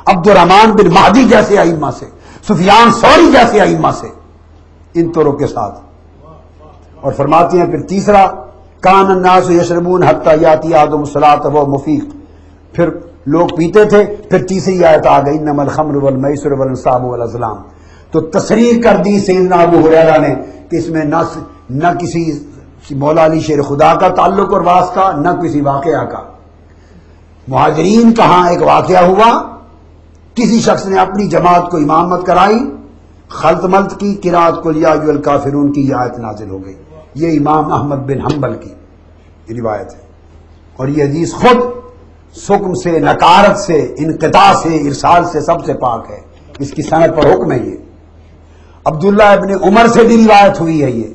عبد الرحمن بن مہدی جیسے ائمہ سے، سفیان ثوری جیسے ائمہ سے، ان طرق کے ساتھ. اور فرماتے ہیں پھر تیسرا، کان الناس یشربون حتی یاتی احدهم الصلاۃ وهو مفیق، پھر لوگ پیتے تھے. پھر تیسری آیت آ گئی انما الخمر والمیسر والانصاب والازلام. تو تصریح کر دی سیدنا ابو ہریرہ نے کہ اس میں نہ کسی مولا علی شیر خدا کا تعلق اور واسطہ، نہ کسی واقعہ کا. مہاجرین کہاں ایک واقعہ ہوا، کسی شخص نے اپنی جماعت کو امامت کرائی، خلط ملط کی، قرات قل یا ایھا الکافرون کی یہ آیت نازل ہو گئی. یہ امام احمد بن حنبل کی روایت ہے. اور یہ حدیث خود سقم سے، نکارت سے، انقطاع سے، ارسال سے سب سے پاک ہے. اس کی سند پر حکم ہے. یہ عبداللہ ابن عمر سے بھی روایت ہوئی ہے. یہ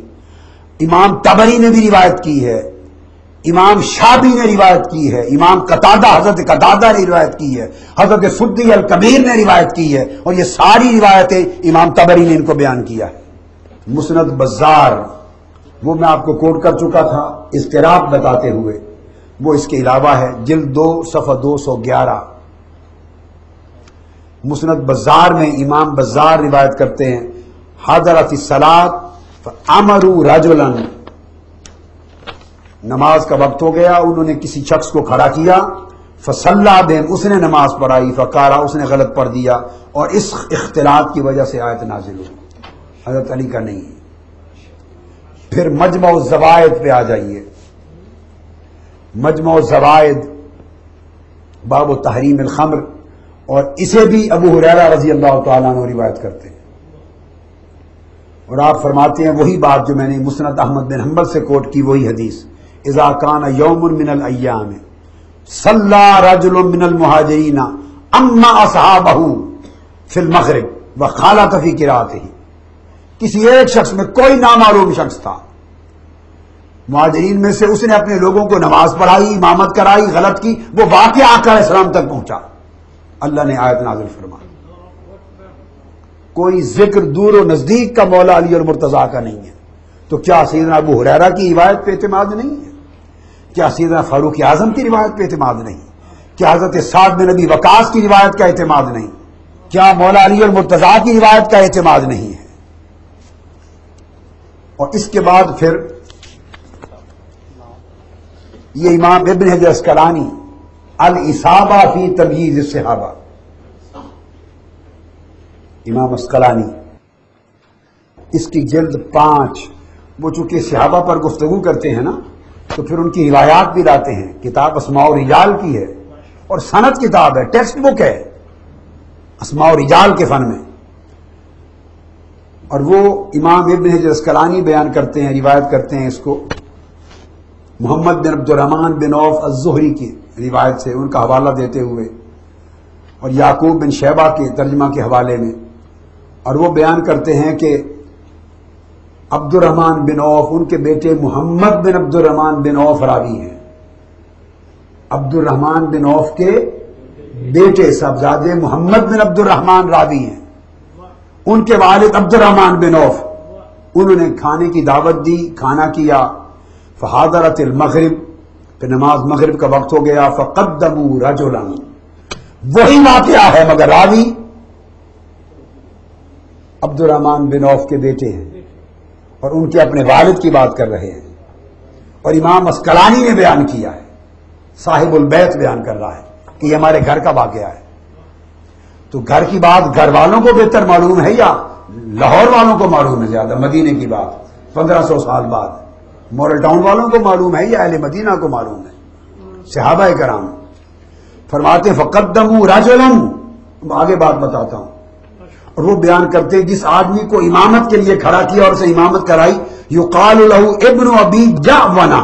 امام طبری نے بھی روایت کی ہے، امام شابی نے روایت کی ہے، امام قتادہ، حضرت قتادہ نے روایت کی ہے، حضرت سدی الکبیر نے روایت کی ہے. اور یہ ساری روایتیں امام طبری نے ان کو بیان کیا ہے. مسند بزار وہ میں آپ کو کوٹ کر چکا تھا اضطراب بتاتے ہوئے، وہ اس کے علاوہ ہے، جلد 2 صفحہ 211. مسند بزار میں امام بزار روایت کرتے ہیں حضرت الصلاۃ فامروا رجلا، نماز کا وقت ہو گیا، انہوں نے کسی شخص کو کھڑا کیا، فصلی بہم، اس نے نماز پڑھائی، فقارا، اس نے غلط پڑھ دیا، اور اس اختلاط کی وجہ سے آیت نازل ہوئی. حضرت علی کا نہیں. پھر مجمع الزوائد پہ آ جائیے. مجمع الزوائد باب تحریم الخمر، اور اسے بھی ابو ہریرہ رضی اللہ تعالیٰ عنہ روایت کرتے ہیں. اور آپ فرماتے ہیں وہی بات جو میں نے مسند احمد بن حنبل سے کوٹ کی، وہی حدیث، اذا کان یوم من الایام صلی رجل من المہاجرین اما اصحابہ فی المغرب وخالط فی قراءتہ. کسی ایک شخص میں، کوئی نامعلوم شخص تھا مہاجرین میں سے، اس نے اپنے لوگوں کو نماز پڑھائی، امامت کرائی، غلط کی، وہ واقعہ آقا علیہ السلام تک پہنچا، اللہ نے آیت نازل فرمائی. کوئی ذکر دور و نزدیک کا مولا علی اور مرتضیٰ کا نہیں ہے. تو کیا سیدنا ابو ہریرہ کی روایت پہ اعتماد نہیں ہے؟ کیا سیدنا فاروق اعظم کی روایت پہ اعتماد نہیں؟ کیا حضرت سعد بن ابی وقاص کی روایت کا اعتماد نہیں؟ کیا مولا علی اور مرتضیٰ کی روایت کا اعتماد نہیں ہے؟ اور اس کے بعد پھر یہ امام ابن حجر اسقلانی الاصابہ فی تمییز الصحابہ، امام اسقلانی، اس کی جلد 5، وہ چونکہ صحابہ پر گفتگو کرتے ہیں نا، تو پھر ان کی روایات بھی لاتے ہیں. کتاب اسماء و رجال کی ہے، اور سند کتاب ہے، ٹیکسٹ بک ہے اسماء و رجال کے فن میں. اور وہ امام ابن حجر اسقلانی بیان کرتے ہیں، روایت کرتے ہیں اس کو محمد بن عبد الرحمن بن عوف الزہری کی روایت سے، ان کا حوالہ دیتے ہوئے، اور یعقوب بن شیبہ کے ترجمہ کے حوالے میں. اور وہ بیان کرتے ہیں کہ عبد الرحمن بن عوف، ان کے بیٹے محمد بن عبد الرحمن بن عوف راوی ہیں. عبد الرحمن بن عوف کے بیٹے صاحبزادے محمد بن عبد الرحمن راوی ہیں. ان کے والد عبد الرحمن بن عوف، انہوں نے کھانے کی دعوت دی، کھانا کیا، فحاضرت المغرب، کہ نماز مغرب کا وقت ہو گیا، فقدموا رجلا، وہی واقعہ ہے مگر راوی عبد الرحمن بن عوف کے بیٹے ہیں، اور ان کے اپنے والد کی بات کر رہے ہیں. اور امام اسقلانی نے بیان کیا ہے، صاحب البیت بیان کر رہا ہے کہ یہ ہمارے گھر کا واقعہ ہے. تو گھر کی بات گھر والوں کو بہتر معلوم ہے یا لاہور والوں کو معلوم ہے زیادہ؟ مدینے کی بات 1500 سال بعد مورل ٹاؤن والوں کو معلوم ہے یا اہل مدینہ کو معلوم ہے؟ صحابہ کرام فرماتے فقدموا رجلا، آگے بات بتاتا ہوں. اور وہ بیان کرتے ہیں جس آدمی کو امامت کے لیے کھڑا کیا اور اسے امامت کرائی، یقال له ابن ابی جعبنا،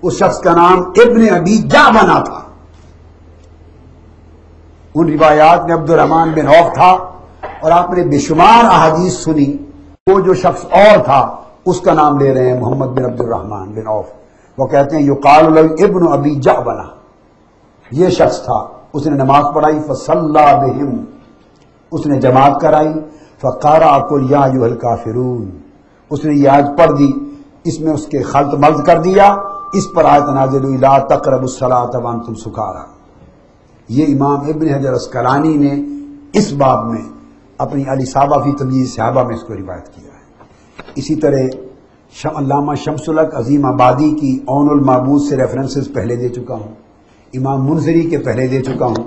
اس شخص کا نام ابن ابی جعبنا تھا. ان روایات میں عبد الرحمن بن عوف تھا، اور آپ نے بے شمار احادیث سنی. وہ جو شخص اور تھا اس کا نام لے رہے ہیں محمد بن عبد الرحمن بن عوف. وہ کہتے ہیں یقال له ابن ابی جعبنا، یہ شخص تھا، اس نے نماز پڑھائی، فصلی بہم، اس نے جماعت کرائی، فقارا قل یا ایھا الکافرون، اس نے یہ آیت پڑھ دی، اس میں اس کے خلط ملط کر دیا. اس پر آیت نازل ہوئی لا تقربوا الصلاۃ وانتم سکارا. یہ امام ابن حجر اسقلانی نے اس باب میں اپنی الاصابہ فی تمییز صحابہ میں اس کو روایت کیا ہے۔ اسی طرح علامہ شمس الحق عظیم آبادی کی عون المعبود سے ریفرنسز پہلے دے چکا ہوں، امام منذری کے پہلے دے چکا ہوں،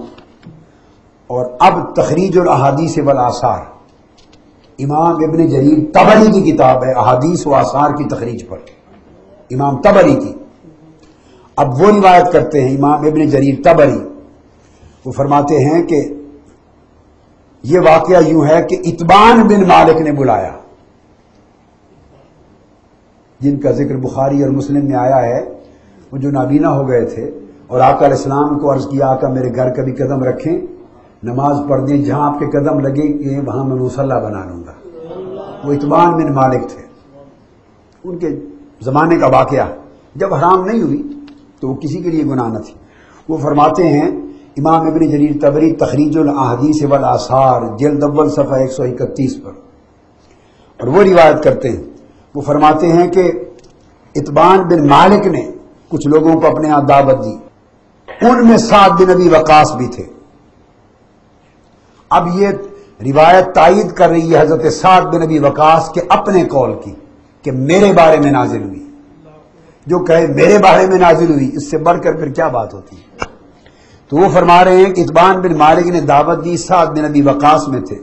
اور اب تخریج الاحادیث والآثار امام ابن جریر طبری کی کتاب ہے احادیث و آثار کی تخریج پر، امام طبری کی۔ اب وہ روایت کرتے ہیں امام ابن جریر طبری، وہ فرماتے ہیں کہ یہ واقعہ یوں ہے کہ اتبان بن مالک نے بلایا، جن کا ذکر بخاری اور مسلم میں آیا ہے، وہ جو نابینا ہو گئے تھے اور آقا علیہ السلام کو عرض کیا آقا میرے گھر کا بھی قدم رکھیں، نماز پڑھ دیں، جہاں آپ کے قدم لگے کہ وہاں میں مصلی بنا لوں گا۔ وہ اتبان بن مالک تھے، ان کے زمانے کا واقعہ، جب حرام نہیں ہوئی تو وہ کسی کے لیے گناہ نہ تھی۔ وہ فرماتے ہیں امام ابن جریر طبری تخریج الاحادیث والآثار جلد اول صفحہ 131 پر، اور وہ روایت کرتے ہیں، وہ فرماتے ہیں کہ اتبان بن مالک نے کچھ لوگوں کو اپنے ہاں دعوت دی، ان میں سعد بن ابی وقاص بھی تھے۔ اب یہ روایت تائید کر رہی ہے حضرت سعد بن ابی وقاص کے اپنے قول کی کہ میرے بارے میں نازل ہوئی۔ جو کہے میرے بارے میں نازل ہوئی، اس سے بڑھ کر پھر کیا بات ہوتی ہے؟ تو وہ فرما رہے ہیں کہ اتبان بن مالک نے دعوت دی، سعد بن ابی وقاص میں تھے،